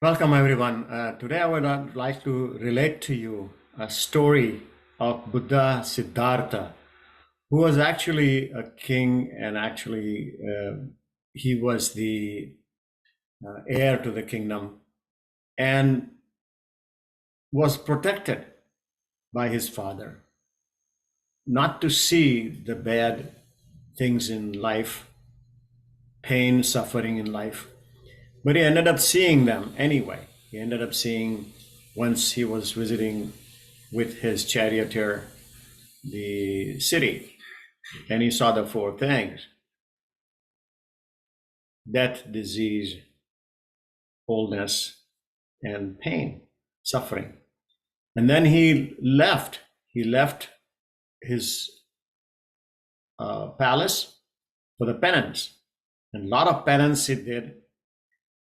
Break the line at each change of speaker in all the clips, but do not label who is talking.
Welcome, everyone. Today, I would like to relate to you a story of Buddha Siddhartha, who was actually a king, and actually, he was the heir to the kingdom and was protected by his father not to see the bad things in life, pain, suffering in life. But he ended up seeing them anyway. He ended up seeing, once he was visiting with his charioteer the city, and he saw the four things: death, disease, oldness, and pain, suffering. And then he left his palace for the penance. And a lot of penance he did.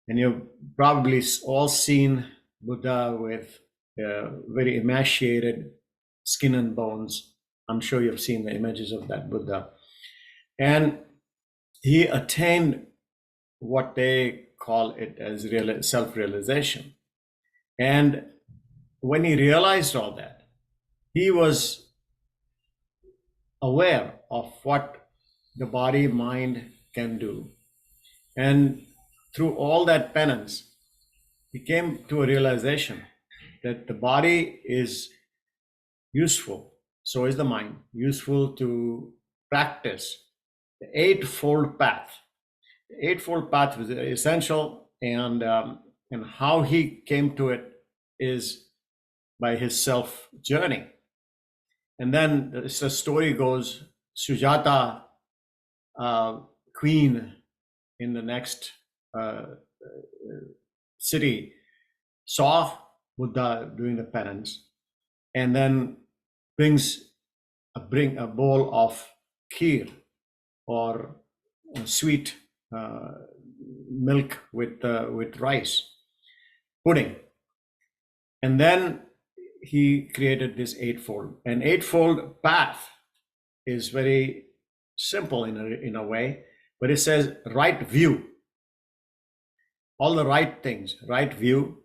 And you've probably all seen Buddha with very emaciated skin and bones. I'm sure you've seen the images of that Buddha. And he attained what they call it as self-realization. And when he realized all that, he was aware of what the body mind can do. And through all that penance, he came to a realization that the body is useful, so is the mind, useful to practice the eightfold path. The eightfold path was essential, and how he came to it is by his self journey. And then the story goes, Sujata, queen in the next uh, city, saw Buddha doing the penance, and then bring a bowl of kheer, or sweet uh, milk with rice pudding. And then he created this eightfold. An eightfold path is very simple in a way, but it says right view. All the right things. Right view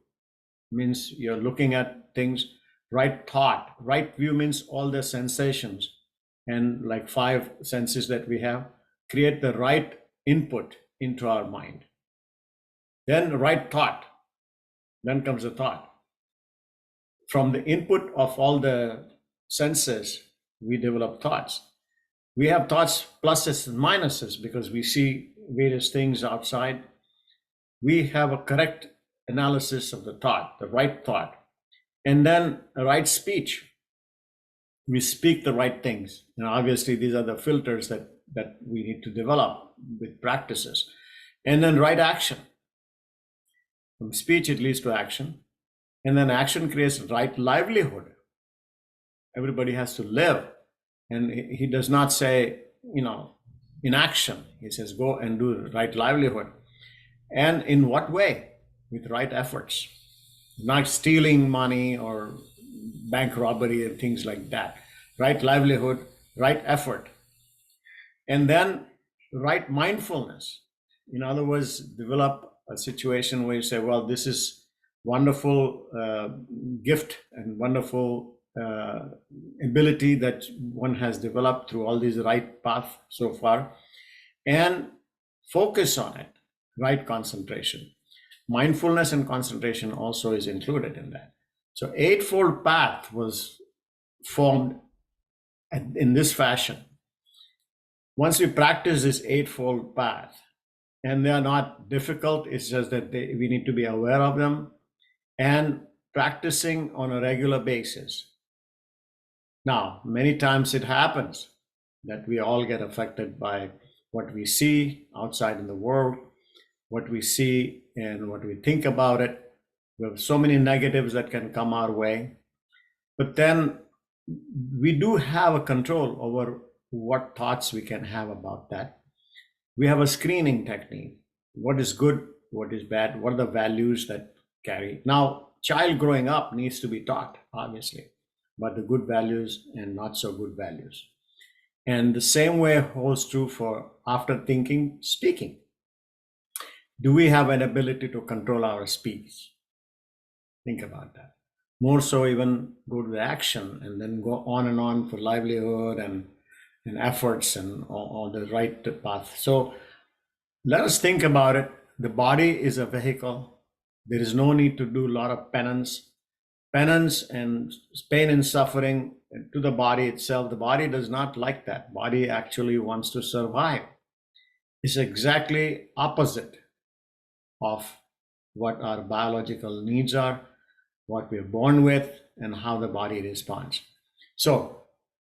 means you're looking at things. Right thought. Right view means all the sensations and like five senses that we have. Create the right input into our mind. Then right thought. Then comes the thought. From the input of all the senses, we develop thoughts. We have thoughts, pluses and minuses, because we see various things outside. We have a correct analysis of the thought, the right thought, and then a right speech. We speak the right things. And obviously, these are the filters that we need to develop with practices. And then right action. From speech, it leads to action. And then action creates right livelihood. Everybody has to live. And he does not say, inaction. He says, go and do the right livelihood. And in what way? With right efforts. Not stealing money or bank robbery and things like that. Right livelihood, right effort. And then right mindfulness. In other words, develop a situation where you say, well, this is wonderful gift and wonderful ability that one has developed through all these right path so far, and focus on it. Right concentration. Mindfulness and concentration also is included in that. So eightfold path was formed in this fashion. Once we practice this eightfold path, and they are not difficult, it's just that we need to be aware of them and practicing on a regular basis. Now, many times it happens that we all get affected by what we see outside in the world, what we see and what we think about it. We have so many negatives that can come our way. But then we do have a control over what thoughts we can have about that. We have a screening technique. What is good? What is bad? What are the values that carry? Now, child growing up needs to be taught, obviously, about the good values and not so good values. And the same way holds true for after thinking, speaking. Do we have an ability to control our speech? Think about that. More so, even go to the action and then go on and on for livelihood and efforts and on the right path. So let us think about it. The body is a vehicle. There is no need to do a lot of penance. Penance and pain and suffering to the body itself. The body does not like that. Body actually wants to survive. It's exactly opposite of what our biological needs are, what we're born with, and how the body responds. So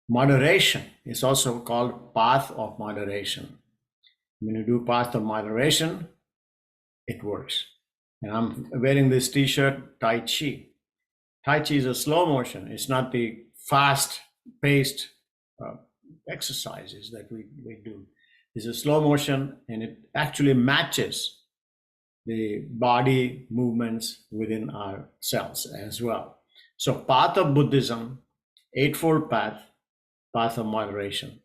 moderation is also called path of moderation. When you do path of moderation, it works. And I'm wearing this t-shirt, Tai Chi. Tai Chi is a slow motion. It's not the fast-paced exercises that we do. It's a slow motion, and it actually matches the body movements within our cells as well. So path of Buddhism, Eightfold Path, path of moderation.